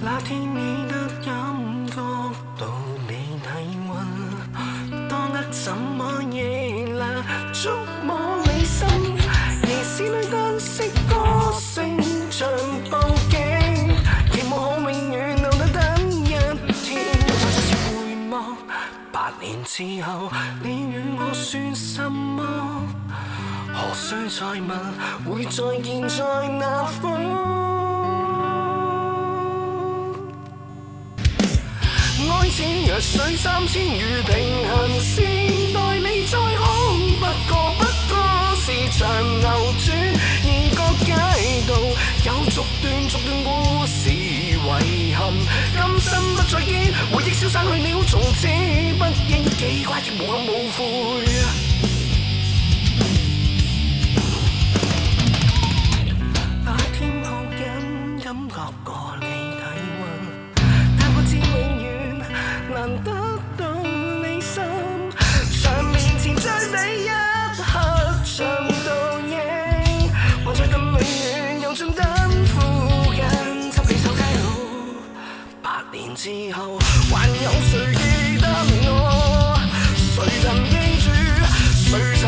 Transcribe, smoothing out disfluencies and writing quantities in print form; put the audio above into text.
那天你的感覺到你體溫，當得怎麼熱辣觸摸你心，兒時裏燈飾歌聲像報警，期望可永遠留得等一天。就是回望8年之後，你與我算什麼？何須再問，會再見在哪方？愛漸弱水3000如平衡線，待你再空，不過是場流轉。異國街道有逐段故事遺憾，今生不再見，回憶消散去了，從此不應記掛，亦無憾無悔。那天抱緊，感覺過你體溫，但我知永遠難得到你心，場面前最美一刻像倒影，還在更永遠又盡燈附近，執起手街路8年之後，還有誰記得我？誰曾記住？誰曾